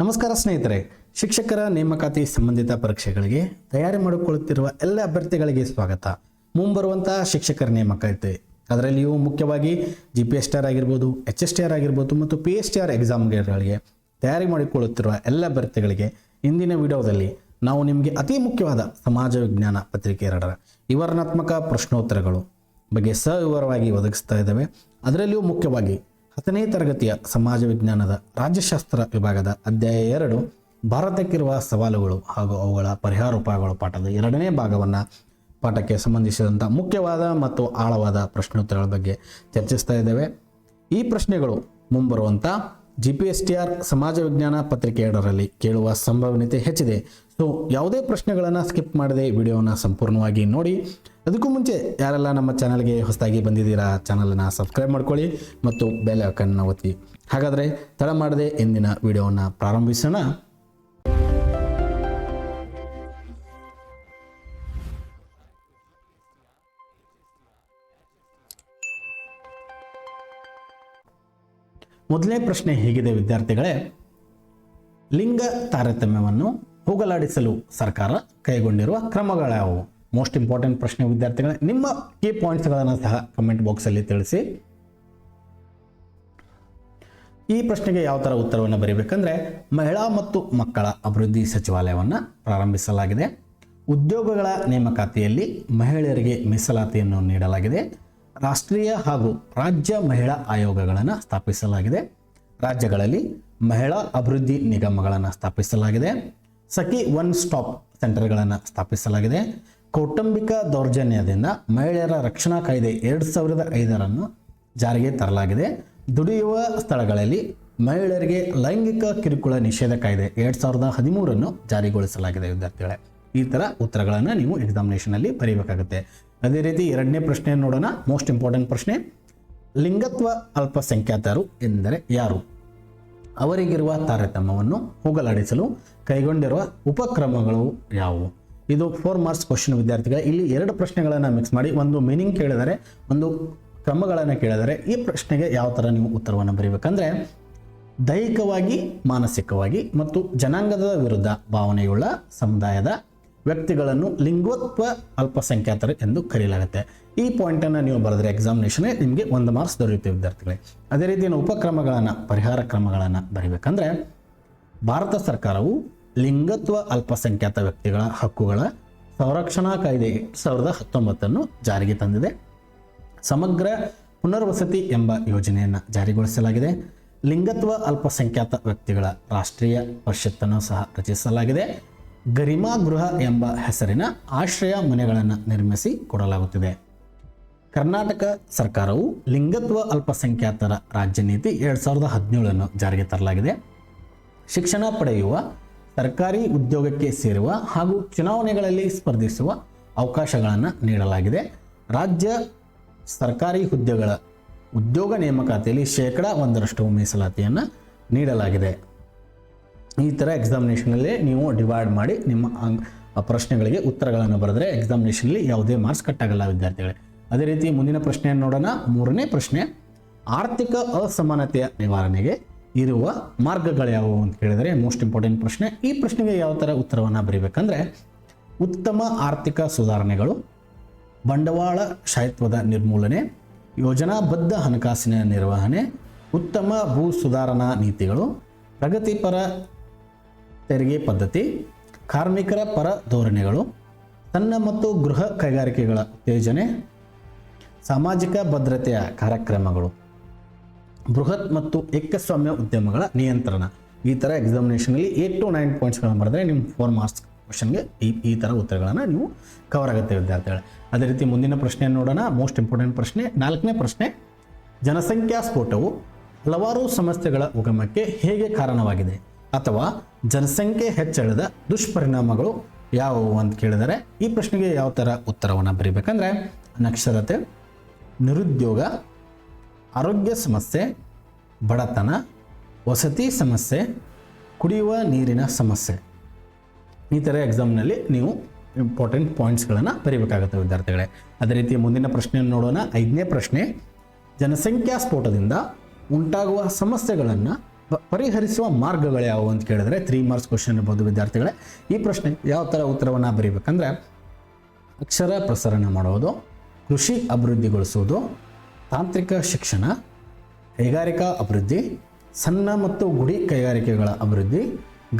ನಮಸ್ಕಾರ ಸ್ನೇಹಿತರೆ, ಶಿಕ್ಷಕರ ನೇಮಕಾತಿ ಸಂಬಂಧಿತ ಪರೀಕ್ಷೆಗಳಿಗೆ ತಯಾರಿ ಮಾಡಿಕೊಳ್ಳುತ್ತಿರುವ ಎಲ್ಲ ಅಭ್ಯರ್ಥಿಗಳಿಗೆ ಸ್ವಾಗತ. ಮುಂಬರುವಂತಹ ಶಿಕ್ಷಕರ ನೇಮಕಾತಿ ಅದರಲ್ಲಿಯೂ ಮುಖ್ಯವಾಗಿ GPSTR ಆಗಿರ್ಬೋದು, HSTR ಆಗಿರ್ಬೋದು ಮತ್ತು PSTR ಎಕ್ಸಾಮ್ಗಳಿಗೆ ತಯಾರಿ ಮಾಡಿಕೊಳ್ಳುತ್ತಿರುವ ಎಲ್ಲ ಅಭ್ಯರ್ಥಿಗಳಿಗೆ ಇಂದಿನ ವಿಡಿಯೋದಲ್ಲಿ ನಾವು ನಿಮಗೆ ಅತಿ ಮುಖ್ಯವಾದ ಸಮಾಜ ವಿಜ್ಞಾನ ಪತ್ರಿಕೆ 2ರ ವಿವರಣಾತ್ಮಕ ಪ್ರಶ್ನೋತ್ತರಗಳು ಬಗ್ಗೆ ಸವಿವರವಾಗಿ ಒದಗಿಸ್ತಾ ಇದ್ದೇವೆ. ಅದರಲ್ಲಿಯೂ ಮುಖ್ಯವಾಗಿ 10ನೇ ತರಗತಿಯ ಸಮಾಜ ವಿಜ್ಞಾನದ ರಾಜ್ಯಶಾಸ್ತ್ರ ವಿಭಾಗದ ಅಧ್ಯಾಯ 2 ಭಾರತಕ್ಕಿರುವ ಸವಾಲುಗಳು ಹಾಗೂ ಅವುಗಳ ಪರಿಹಾರ ಉಪಾಯಗಳು ಪಾಠದ 2ನೇ ಭಾಗವನ್ನು ಪಾಠಕ್ಕೆ ಸಂಬಂಧಿಸಿದಂಥ ಮುಖ್ಯವಾದ ಮತ್ತು ಆಳವಾದ ಪ್ರಶ್ನೋತ್ತರಗಳ ಬಗ್ಗೆ ಚರ್ಚಿಸ್ತಾ ಇದ್ದೇವೆ. ಈ ಪ್ರಶ್ನೆಗಳು ಮುಂಬರುವಂಥ GPSTR ಸಮಾಜ ವಿಜ್ಞಾನ ಪತ್ರಿಕೆ 2ರಲ್ಲಿ ಕೇಳುವ ಸಂಭವನೀಯತೆ ಹೆಚ್ಚಿದೆ. ಸೊ ಯಾವುದೇ ಪ್ರಶ್ನೆಗಳನ್ನು ಸ್ಕಿಪ್ ಮಾಡದೆ ವಿಡಿಯೋನ ಸಂಪೂರ್ಣವಾಗಿ ನೋಡಿ. ಅದಕ್ಕೂ ಮುಂಚೆ ಯಾರೆಲ್ಲ ನಮ್ಮ ಚಾನಲ್ಗೆ ಹೊಸದಾಗಿ ಬಂದಿದ್ದೀರಾ ಚಾನಲನ್ನು ಸಬ್ಸ್ಕ್ರೈಬ್ ಮಾಡ್ಕೊಳ್ಳಿ ಮತ್ತು ಬೆಲ್ ಐಕಾನ್ನ ಒತ್ತಿ. ಹಾಗಾದರೆ ತಡ ಮಾಡದೆ ಇಂದಿನ ವಿಡಿಯೋವನ್ನು ಪ್ರಾರಂಭಿಸೋಣ. ಮೊದಲನೇ ಪ್ರಶ್ನೆ ಹೀಗಿದೆ ವಿದ್ಯಾರ್ಥಿಗಳೇ, ಲಿಂಗ ತಾರತಮ್ಯವನ್ನು ಹೋಗಲಾಡಿಸಲು ಸರ್ಕಾರ ಕೈಗೊಂಡಿರುವ ಕ್ರಮಗಳ್ಯಾವುವು? ಮೋಸ್ಟ್ ಇಂಪಾರ್ಟೆಂಟ್ ಪ್ರಶ್ನೆ ವಿದ್ಯಾರ್ಥಿಗಳೇ. ನಿಮ್ಮ ಕೀ ಪಾಯಿಂಟ್ಸ್ಗಳನ್ನು ಸಹ ಕಮೆಂಟ್ ಬಾಕ್ಸಲ್ಲಿ ತಿಳಿಸಿ. ಈ ಪ್ರಶ್ನೆಗೆ ಯಾವ ಥರ ಉತ್ತರವನ್ನು ಬರೀಬೇಕಂದ್ರೆ, ಮಹಿಳಾ ಮತ್ತು ಮಕ್ಕಳ ಅಭಿವೃದ್ಧಿ ಸಚಿವಾಲಯವನ್ನು ಪ್ರಾರಂಭಿಸಲಾಗಿದೆ. ಉದ್ಯೋಗಗಳ ನೇಮಕಾತಿಯಲ್ಲಿ ಮಹಿಳೆಯರಿಗೆ ಮೀಸಲಾತಿಯನ್ನು ನೀಡಲಾಗಿದೆ. ರಾಷ್ಟ್ರೀಯ ಹಾಗೂ ರಾಜ್ಯ ಮಹಿಳಾ ಆಯೋಗಗಳನ್ನು ಸ್ಥಾಪಿಸಲಾಗಿದೆ. ರಾಜ್ಯಗಳಲ್ಲಿ ಮಹಿಳಾ ಅಭಿವೃದ್ಧಿ ನಿಗಮಗಳನ್ನು ಸ್ಥಾಪಿಸಲಾಗಿದೆ. ಸಖಿ ಒನ್ ಸ್ಟಾಪ್ ಸೆಂಟರ್ಗಳನ್ನು ಸ್ಥಾಪಿಸಲಾಗಿದೆ. ಕೌಟುಂಬಿಕ ದೌರ್ಜನ್ಯದಿಂದ ಮಹಿಳೆಯರ ರಕ್ಷಣಾ ಕಾಯ್ದೆ 2005 ಜಾರಿಗೆ ತರಲಾಗಿದೆ. ದುಡಿಯುವ ಸ್ಥಳಗಳಲ್ಲಿ ಮಹಿಳೆಯರಿಗೆ ಲೈಂಗಿಕ ಕಿರುಕುಳ ನಿಷೇಧ ಕಾಯ್ದೆ 2013 ಜಾರಿಗೊಳಿಸಲಾಗಿದೆ. ವಿದ್ಯಾರ್ಥಿಗಳೇ, ಈ ಥರ ಉತ್ತರಗಳನ್ನು ನೀವು ಎಕ್ಸಾಮಿನೇಷನಲ್ಲಿ ಬರೀಬೇಕಾಗುತ್ತೆ. ಅದೇ ರೀತಿ 2ನೇ ಪ್ರಶ್ನೆಯನ್ನು ನೋಡೋಣ. ಮೋಸ್ಟ್ ಇಂಪಾರ್ಟೆಂಟ್ ಪ್ರಶ್ನೆ, ಲಿಂಗತ್ವ ಅಲ್ಪಸಂಖ್ಯಾತರು ಎಂದರೆ ಯಾರು? ಅವರಿಗಿರುವ ತಾರತಮ್ಯವನ್ನು ಹೋಗಲಾಡಿಸಲು ಕೈಗೊಂಡಿರುವ ಉಪಕ್ರಮಗಳು ಯಾವುವು? ಇದು 4 ಮಾರ್ಕ್ಸ್ ಕ್ವಶನ್ ವಿದ್ಯಾರ್ಥಿಗಳ. ಇಲ್ಲಿ 2 ಪ್ರಶ್ನೆಗಳನ್ನು ಮಿಕ್ಸ್ ಮಾಡಿ ಒಂದು ಮೀನಿಂಗ್ ಕೇಳಿದರೆ, ಒಂದು ಕ್ರಮಗಳನ್ನು ಕೇಳಿದರೆ, ಈ ಪ್ರಶ್ನೆಗೆ ಯಾವ ಥರ ನೀವು ಉತ್ತರವನ್ನು ಬರೀಬೇಕಂದ್ರೆ, ದೈಹಿಕವಾಗಿ, ಮಾನಸಿಕವಾಗಿ ಮತ್ತು ಜನಾಂಗದ ವಿರುದ್ಧ ಭಾವನೆಯುಳ್ಳ ಸಮುದಾಯದ ವ್ಯಕ್ತಿಗಳನ್ನು ಲಿಂಗತ್ವ ಅಲ್ಪಸಂಖ್ಯಾತರು ಎಂದು ಕರೆಯಲಾಗುತ್ತೆ. ಈ ಪಾಯಿಂಟನ್ನು ನೀವು ಬರೆದ್ರೆ ಎಕ್ಸಾಮಿನೇಷನ್ ನಿಮಗೆ 1 ಮಾರ್ಕ್ಸ್ ದೊರೆಯುತ್ತೆ ವಿದ್ಯಾರ್ಥಿಗಳೇ. ಅದೇ ರೀತಿ ಉಪಕ್ರಮಗಳನ್ನು, ಪರಿಹಾರ ಕ್ರಮಗಳನ್ನು ಬರೀಬೇಕಂದ್ರೆ, ಭಾರತ ಸರ್ಕಾರವು ಲಿಂಗತ್ವ ಅಲ್ಪಸಂಖ್ಯಾತ ವ್ಯಕ್ತಿಗಳ ಹಕ್ಕುಗಳ ಸಂರಕ್ಷಣಾ ಕಾಯ್ದೆ 2019 ಜಾರಿಗೆ ತಂದಿದೆ. ಸಮಗ್ರ ಪುನರ್ವಸತಿ ಎಂಬ ಯೋಜನೆಯನ್ನು ಜಾರಿಗೊಳಿಸಲಾಗಿದೆ. ಲಿಂಗತ್ವ ಅಲ್ಪಸಂಖ್ಯಾತ ವ್ಯಕ್ತಿಗಳ ರಾಷ್ಟ್ರೀಯ ಪರಿಷತ್ತನ್ನು ಸಹ ರಚಿಸಲಾಗಿದೆ. ಗರಿಮಾ ಗೃಹ ಎಂಬ ಹೆಸರಿನ ಆಶ್ರಯ ಮನೆಗಳನ್ನು ನಿರ್ಮಿಸಿ ಕೊಡಲಾಗುತ್ತಿದೆ. ಕರ್ನಾಟಕ ಸರ್ಕಾರವು ಲಿಂಗತ್ವ ಅಲ್ಪಸಂಖ್ಯಾತರ ರಾಜ್ಯ ನೀತಿ 2017 ಜಾರಿಗೆ ತರಲಾಗಿದೆ. ಶಿಕ್ಷಣ ಪಡೆಯುವ, ಸರ್ಕಾರಿ ಉದ್ಯೋಗಕ್ಕೆ ಸೇರುವ ಹಾಗೂ ಚುನಾವಣೆಗಳಲ್ಲಿ ಸ್ಪರ್ಧಿಸುವ ಅವಕಾಶಗಳನ್ನು ನೀಡಲಾಗಿದೆ. ರಾಜ್ಯ ಸರ್ಕಾರಿ ಹುದ್ದೆಗಳ ಉದ್ಯೋಗ ನೇಮಕಾತಿಯಲ್ಲಿ 1% ಮೀಸಲಾತಿಯನ್ನು ನೀಡಲಾಗಿದೆ. ಈ ಥರ ಎಕ್ಸಾಮಿನೇಷನಲ್ಲಿ ನೀವು ಡಿವೈಡ್ ಮಾಡಿ ನಿಮ್ಮ ಪ್ರಶ್ನೆಗಳಿಗೆ ಉತ್ತರಗಳನ್ನು ಬರೆದರೆ ಎಕ್ಸಾಮಿನೇಷನಲ್ಲಿ ಯಾವುದೇ ಮಾರ್ಕ್ಸ್ ಕಟ್ಟಾಗಲ್ಲ ವಿದ್ಯಾರ್ಥಿಗಳೇ. ಅದೇ ರೀತಿ ಮುಂದಿನ ಪ್ರಶ್ನೆಯನ್ನು ನೋಡೋಣ. 3ನೇ ಪ್ರಶ್ನೆ, ಆರ್ಥಿಕ ಅಸಮಾನತೆಯ ನಿವಾರಣೆಗೆ ಇರುವ ಮಾರ್ಗಗಳ್ಯಾವುವು ಅಂತ ಕೇಳಿದರೆ ಮೋಸ್ಟ್ ಇಂಪಾರ್ಟೆಂಟ್ ಪ್ರಶ್ನೆ. ಈ ಪ್ರಶ್ನೆಗೆ ಯಾವ ಥರ ಉತ್ತರವನ್ನು ಬರೀಬೇಕಂದ್ರೆ, ಉತ್ತಮ ಆರ್ಥಿಕ ಸುಧಾರಣೆಗಳು, ಬಂಡವಾಳ ಶಾಹಿತ್ವದ ನಿರ್ಮೂಲನೆ, ಯೋಜನಾಬದ್ಧ ಹಣಕಾಸಿನ ನಿರ್ವಹಣೆ, ಉತ್ತಮ ಭೂ ಸುಧಾರಣಾ ನೀತಿಗಳು, ಪ್ರಗತಿಪರ ತೆರಿಗೆ ಪದ್ಧತಿ, ಕಾರ್ಮಿಕರ ಪರ ಧೋರಣೆಗಳು, ಸಣ್ಣ ಮತ್ತು ಗೃಹ ಕೈಗಾರಿಕೆಗಳ ಉತ್ತೇಜನೆ, ಸಾಮಾಜಿಕ ಭದ್ರತೆಯ ಕಾರ್ಯಕ್ರಮಗಳು, ಬೃಹತ್ ಮತ್ತು ಏಕಸ್ವಾಮ್ಯ ಉದ್ಯಮಗಳ ನಿಯಂತ್ರಣ. ಈ ಥರ ಎಕ್ಸಾಮಿನೇಷನಲ್ಲಿ 8 to 9 ಪಾಯಿಂಟ್ಸ್ಗಳನ್ನು ಬರೆದರೆ ನಿಮ್ಮ 4 ಮಾರ್ಕ್ಸ್ ಕ್ವಶನ್ಗೆ ಈ ಥರ ಉತ್ತರಗಳನ್ನು ನೀವು ಕವರ್ ಆಗುತ್ತೆ ವಿದ್ಯಾರ್ಥಿಗಳೇ. ಅದೇ ರೀತಿ ಮುಂದಿನ ಪ್ರಶ್ನೆಯನ್ನು ನೋಡೋಣ. ಮೋಸ್ಟ್ ಇಂಪಾರ್ಟೆಂಟ್ ಪ್ರಶ್ನೆ, 4ನೇ ಪ್ರಶ್ನೆ, ಜನಸಂಖ್ಯಾ ಸ್ಫೋಟವು ಹಲವಾರು ಸಮಸ್ಯೆಗಳ ಉಗಮಕ್ಕೆ ಹೇಗೆ ಕಾರಣವಾಗಿದೆ ಅಥವಾ ಜನಸಂಖ್ಯೆ ಹೆಚ್ಚಳದ ದುಷ್ಪರಿಣಾಮಗಳು ಯಾವುವು ಅಂತ ಕೇಳಿದರೆ, ಈ ಪ್ರಶ್ನೆಗೆ ಯಾವ ಥರ ಉತ್ತರವನ್ನು ಬರೀಬೇಕಂದ್ರೆ, ಅನಕ್ಷರತೆ, ನಿರುದ್ಯೋಗ, ಆರೋಗ್ಯ ಸಮಸ್ಯೆ, ಬಡತನ, ವಸತಿ ಸಮಸ್ಯೆ, ಕುಡಿಯುವ ನೀರಿನ ಸಮಸ್ಯೆ. ಈ ಥರ ಎಕ್ಸಾಮ್ನಲ್ಲಿ ನೀವು ಇಂಪಾರ್ಟೆಂಟ್ ಪಾಯಿಂಟ್ಸ್ಗಳನ್ನು ಬರೀಬೇಕಾಗುತ್ತೆ ವಿದ್ಯಾರ್ಥಿಗಳೇ. ಅದೇ ರೀತಿ ಮುಂದಿನ ಪ್ರಶ್ನೆಯನ್ನು ನೋಡೋಣ. 5ನೇ ಪ್ರಶ್ನೆ, ಜನಸಂಖ್ಯಾ ಸ್ಫೋಟದಿಂದ ಉಂಟಾಗುವ ಸಮಸ್ಯೆಗಳನ್ನು ಪರಿಹರಿಸುವ ಮಾರ್ಗಗಳು ಯಾವುವು ಅಂತ ಕೇಳಿದ್ರೆ 3 ಮಾರ್ಕ್ಸ್ ಕ್ವಶನ್ ಇರ್ಬೋದು ವಿದ್ಯಾರ್ಥಿಗಳೇ. ಈ ಪ್ರಶ್ನೆ ಯಾವ ಥರ ಉತ್ತರವನ್ನು ಬರೀಬೇಕಂದ್ರೆ, ಅಕ್ಷರ ಪ್ರಸರಣ ಮಾಡುವುದು, ಕೃಷಿ ಅಭಿವೃದ್ಧಿಗೊಳಿಸುವುದು, ತಾಂತ್ರಿಕ ಶಿಕ್ಷಣ, ಕೈಗಾರಿಕಾ ಅಭಿವೃದ್ಧಿ, ಸಣ್ಣ ಮತ್ತು ಗುಡಿ ಕೈಗಾರಿಕೆಗಳ ಅಭಿವೃದ್ಧಿ,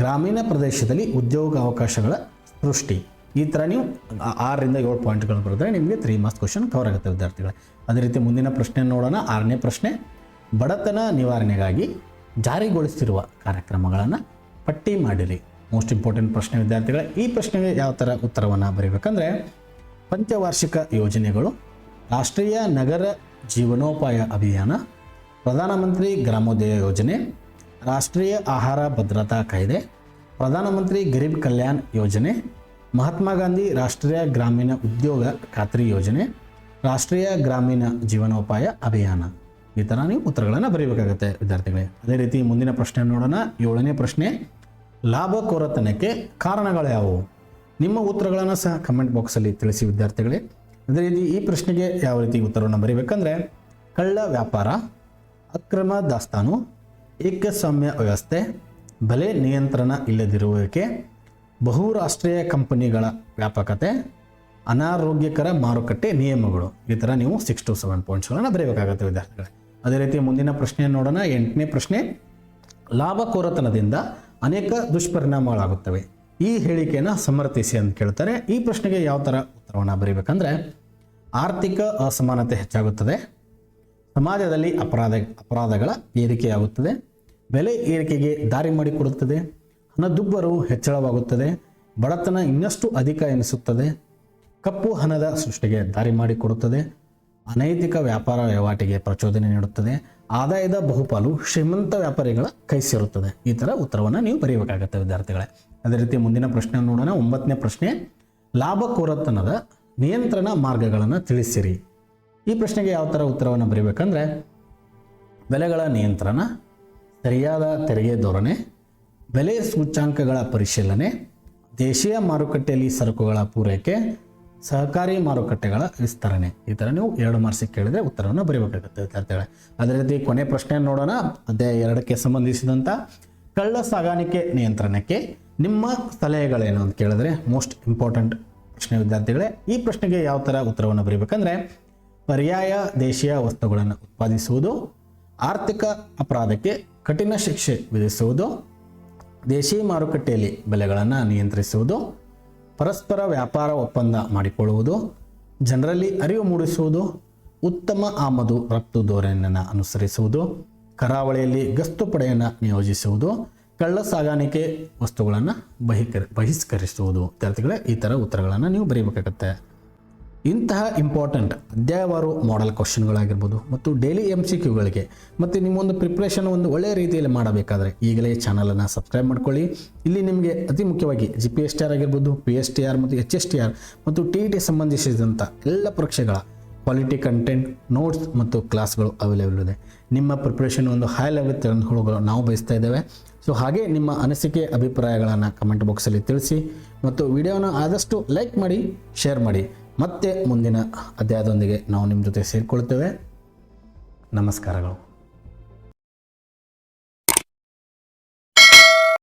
ಗ್ರಾಮೀಣ ಪ್ರದೇಶದಲ್ಲಿ ಉದ್ಯೋಗ ಅವಕಾಶಗಳ ಸೃಷ್ಟಿ. ಈ ಥರ ನೀವು 6 ರಿಂದ 7 ಪಾಯಿಂಟ್ಗಳು ಬರೆದ್ರೆ ನಿಮಗೆ 3 ಮಾರ್ಕ್ಸ್ ಕ್ವಶನ್ ಕವರ್ ಆಗುತ್ತೆ ವಿದ್ಯಾರ್ಥಿಗಳೇ. ಅದೇ ರೀತಿ ಮುಂದಿನ ಪ್ರಶ್ನೆ ನೋಡೋಣ. 6ನೇ ಪ್ರಶ್ನೆ, ಬಡತನ ನಿವಾರಣೆಗಾಗಿ ಜಾರಿಗೊಳಿಸಿರುವ ಕಾರ್ಯಕ್ರಮಗಳನ್ನು ಪಟ್ಟಿ ಮಾಡಿರಿ. ಮೋಸ್ಟ್ ಇಂಪಾರ್ಟೆಂಟ್ ಪ್ರಶ್ನೆ ವಿದ್ಯಾರ್ಥಿಗಳೇ. ಈ ಪ್ರಶ್ನೆಗೆ ಯಾವ ಥರ ಉತ್ತರವನ್ನು ಬರೀಬೇಕಂದ್ರೆ, ಪಂಚವಾರ್ಷಿಕ ಯೋಜನೆಗಳು, ರಾಷ್ಟ್ರೀಯ ನಗರ ಜೀವನೋಪಾಯ ಅಭಿಯಾನ, ಪ್ರಧಾನಮಂತ್ರಿ ಗ್ರಾಮೋದಯ ಯೋಜನೆ, ರಾಷ್ಟ್ರೀಯ ಆಹಾರ ಭದ್ರತಾ ಕಾಯ್ದೆ, ಪ್ರಧಾನಮಂತ್ರಿ ಗರೀಬ್ ಕಲ್ಯಾಣ್ ಯೋಜನೆ, ಮಹಾತ್ಮ ಗಾಂಧಿ ರಾಷ್ಟ್ರೀಯ ಗ್ರಾಮೀಣ ಉದ್ಯೋಗ ಖಾತ್ರಿ ಯೋಜನೆ, ರಾಷ್ಟ್ರೀಯ ಗ್ರಾಮೀಣ ಜೀವನೋಪಾಯ ಅಭಿಯಾನ. ಈ ಥರ ನೀವು ಉತ್ತರಗಳನ್ನು ಬರೀಬೇಕಾಗುತ್ತೆ ವಿದ್ಯಾರ್ಥಿಗಳೇ. ಅದೇ ರೀತಿ ಮುಂದಿನ ಪ್ರಶ್ನೆ ನೋಡೋಣ. 7ನೇ ಪ್ರಶ್ನೆ, ಲಾಭಕೋರತನಕ್ಕೆ ಕಾರಣಗಳು ಯಾವುವು? ನಿಮ್ಮ ಉತ್ತರಗಳನ್ನು ಸಹ ಕಮೆಂಟ್ ಬಾಕ್ಸಲ್ಲಿ ತಿಳಿಸಿ ವಿದ್ಯಾರ್ಥಿಗಳೇ. ಅದೇ ರೀತಿ ಈ ಪ್ರಶ್ನೆಗೆ ಯಾವ ರೀತಿ ಉತ್ತರವನ್ನು ಬರೀಬೇಕಂದ್ರೆ, ಕಳ್ಳ ವ್ಯಾಪಾರ, ಅಕ್ರಮ ದಾಸ್ತಾನು, ಏಕಸ್ವಾಮ್ಯ ವ್ಯವಸ್ಥೆ, ಬೆಲೆ ನಿಯಂತ್ರಣ ಇಲ್ಲದಿರುವಿಕೆ, ಬಹುರಾಷ್ಟ್ರೀಯ ಕಂಪನಿಗಳ ವ್ಯಾಪಕತೆ, ಅನಾರೋಗ್ಯಕರ ಮಾರುಕಟ್ಟೆ ನಿಯಮಗಳು. ಈ ಥರ ನೀವು 6 to 7 ಪಾಯಿಂಟ್ಸ್ಗಳನ್ನು ಬರೀಬೇಕಾಗುತ್ತೆ ವಿದ್ಯಾರ್ಥಿಗಳೇ. ಅದೇ ರೀತಿ ಮುಂದಿನ ಪ್ರಶ್ನೆ ನೋಡೋಣ. 8ನೇ ಪ್ರಶ್ನೆ, ಲಾಭಕೋರತನದಿಂದ ಅನೇಕ ದುಷ್ಪರಿಣಾಮಗಳಾಗುತ್ತವೆ, ಈ ಹೇಳಿಕೆಯನ್ನು ಸಮರ್ಥಿಸಿ ಅಂತ ಕೇಳ್ತಾರೆ. ಈ ಪ್ರಶ್ನೆಗೆ ಯಾವ ಥರ ಉತ್ತರವನ್ನು ಬರೀಬೇಕಂದ್ರೆ, ಆರ್ಥಿಕ ಅಸಮಾನತೆ ಹೆಚ್ಚಾಗುತ್ತದೆ, ಸಮಾಜದಲ್ಲಿ ಅಪರಾಧಗಳ ಏರಿಕೆಯಾಗುತ್ತದೆ, ಬೆಲೆ ಏರಿಕೆಗೆ ದಾರಿ ಮಾಡಿಕೊಡುತ್ತದೆ, ಹಣದುಬ್ಬರವು ಹೆಚ್ಚಳವಾಗುತ್ತದೆ, ಬಡತನ ಇನ್ನಷ್ಟು ಅಧಿಕ ಎನಿಸುತ್ತದೆ, ಕಪ್ಪು ಹಣದ ಸೃಷ್ಟಿಗೆ ದಾರಿ ಮಾಡಿಕೊಡುತ್ತದೆ, ಅನೈತಿಕ ವ್ಯಾಪಾರ ವಹಿವಾಟಿಗೆ ಪ್ರಚೋದನೆ ನೀಡುತ್ತದೆ, ಆದಾಯದ ಬಹುಪಾಲು ಶ್ರೀಮಂತ ವ್ಯಾಪಾರಿಗಳ ಕೈ ಸೇರುತ್ತದೆ. ಈ ಥರ ಉತ್ತರವನ್ನು ನೀವು ಬರೀಬೇಕಾಗುತ್ತೆ ವಿದ್ಯಾರ್ಥಿಗಳೇ. ಅದೇ ರೀತಿ ಮುಂದಿನ ಪ್ರಶ್ನೆ ನೋಡೋಣ. 9ನೇ ಪ್ರಶ್ನೆ, ಲಾಭಕೋರತನದ ನಿಯಂತ್ರಣ ಮಾರ್ಗಗಳನ್ನು ತಿಳಿಸಿರಿ. ಈ ಪ್ರಶ್ನೆಗೆ ಯಾವ ಥರ ಉತ್ತರವನ್ನು ಬರೀಬೇಕಂದ್ರೆ, ಬೆಲೆಗಳ ನಿಯಂತ್ರಣ, ಸರಿಯಾದ ತೆರಿಗೆ ಧೋರಣೆ, ಬೆಲೆ ಸೂಚ್ಯಾಂಕಗಳ ಪರಿಶೀಲನೆ, ದೇಶೀಯ ಮಾರುಕಟ್ಟೆಯಲ್ಲಿ ಸರಕುಗಳ ಪೂರೈಕೆ, ಸಹಕಾರಿ ಮಾರುಕಟ್ಟೆಗಳ ವಿಸ್ತರಣೆ. ಈ ಥರ ನೀವು 2 ಮಾರ್ಕ್ಸಿಗೆ ಕೇಳಿದರೆ ಉತ್ತರವನ್ನು ಬರೀಬೇಕಾಗುತ್ತೆ ವಿದ್ಯಾರ್ಥಿಗಳೇ. ಅದೇ ರೀತಿ ಕೊನೆ ಪ್ರಶ್ನೆ ನೋಡೋಣ. ಅಧ್ಯಾಯ 2ಕ್ಕೆ ಸಂಬಂಧಿಸಿದಂಥ ಕಳ್ಳ ಸಾಗಾಣಿಕೆ ನಿಯಂತ್ರಣಕ್ಕೆ ನಿಮ್ಮ ಸಲಹೆಗಳೇನು ಅಂತ ಕೇಳಿದ್ರೆ ಮೋಸ್ಟ್ ಇಂಪಾರ್ಟೆಂಟ್ ಪ್ರಶ್ನೆ ವಿದ್ಯಾರ್ಥಿಗಳೇ. ಈ ಪ್ರಶ್ನೆಗೆ ಯಾವ ಥರ ಉತ್ತರವನ್ನು ಬರೀಬೇಕಂದ್ರೆ, ಪರ್ಯಾಯ ದೇಶೀಯ ವಸ್ತುಗಳನ್ನು ಉತ್ಪಾದಿಸುವುದು, ಆರ್ಥಿಕ ಅಪರಾಧಕ್ಕೆ ಕಠಿಣ ಶಿಕ್ಷೆ ವಿಧಿಸುವುದು, ದೇಶೀಯ ಮಾರುಕಟ್ಟೆಯಲ್ಲಿ ಬೆಲೆಗಳನ್ನು ನಿಯಂತ್ರಿಸುವುದು, ಪರಸ್ಪರ ವ್ಯಾಪಾರ ಒಪ್ಪಂದ ಮಾಡಿಕೊಳ್ಳುವುದು, ಜನರಲ್ಲಿ ಅರಿವು ಮೂಡಿಸುವುದು, ಉತ್ತಮ ಆಮದು ರಫ್ತು ಧೋರಣೆಯನ್ನು ಅನುಸರಿಸುವುದು, ಕರಾವಳಿಯಲ್ಲಿ ಗಸ್ತು ಪಡೆಯನ್ನು ನಿಯೋಜಿಸುವುದು, ಕಳ್ಳ ಸಾಗಾಣಿಕೆ ವಸ್ತುಗಳನ್ನು ಬಹಿಷ್ಕರಿಸುವುದು. ವಿದ್ಯಾರ್ಥಿಗಳೇ, ಈ ಥರ ಉತ್ತರಗಳನ್ನು ನೀವು ಬರೀಬೇಕಾಗತ್ತೆ. ಇಂತಹ ಇಂಪಾರ್ಟೆಂಟ್ ಅಧ್ಯಾಯವಾರು ಮಾಡೆಲ್ ಕ್ವಶನ್ಗಳಾಗಿರ್ಬೋದು ಮತ್ತು ಡೈಲಿ MCQಗಳಿಗೆ ಮತ್ತು ನಿಮ್ಮೊಂದು ಪ್ರಿಪ್ರೇಷನ್ ಒಂದು ಒಳ್ಳೆಯ ರೀತಿಯಲ್ಲಿ ಮಾಡಬೇಕಾದ್ರೆ ಈಗಲೇ ಚಾನಲನ್ನು ಸಬ್ಸ್ಕ್ರೈಬ್ ಮಾಡ್ಕೊಳ್ಳಿ. ಇಲ್ಲಿ ನಿಮಗೆ ಅತಿ ಮುಖ್ಯವಾಗಿ GPSTR ಆಗಿರ್ಬೋದು, PSTR ಮತ್ತು HSTR ಮತ್ತು TET ಸಂಬಂಧಿಸಿದಂಥ ಎಲ್ಲ ಪರೀಕ್ಷೆಗಳ ಕ್ವಾಲಿಟಿ ಕಂಟೆಂಟ್, ನೋಟ್ಸ್ ಮತ್ತು ಕ್ಲಾಸ್ಗಳು ಅವೈಲೇಬಲ್ ಇದೆ. ನಿಮ್ಮ ಪ್ರಿಪ್ರೇಷನ್ ಒಂದು ಹೈ ಲೆವೆಲ್ ತೆಗೆದುಕೊಳ್ಳಲು ನಾವು ಬಯಸ್ತಾ ಇದ್ದೇವೆ. ಸೊ ಹಾಗೆ ನಿಮ್ಮ ಅನಿಸಿಕೆ ಅಭಿಪ್ರಾಯಗಳನ್ನು ಕಮೆಂಟ್ ಬಾಕ್ಸಲ್ಲಿ ತಿಳಿಸಿ ಮತ್ತು ವಿಡಿಯೋನ ಆದಷ್ಟು ಲೈಕ್ ಮಾಡಿ, ಶೇರ್ ಮಾಡಿ. ಮತ್ತೆ ಮುಂದಿನ ಅಧ್ಯಾಯದೊಂದಿಗೆ ನಾವು ನಿಮ್ಮ ಜೊತೆ ಸೇರಿಕೊಳ್ತೇವೆ. ನಮಸ್ಕಾರಗಳು.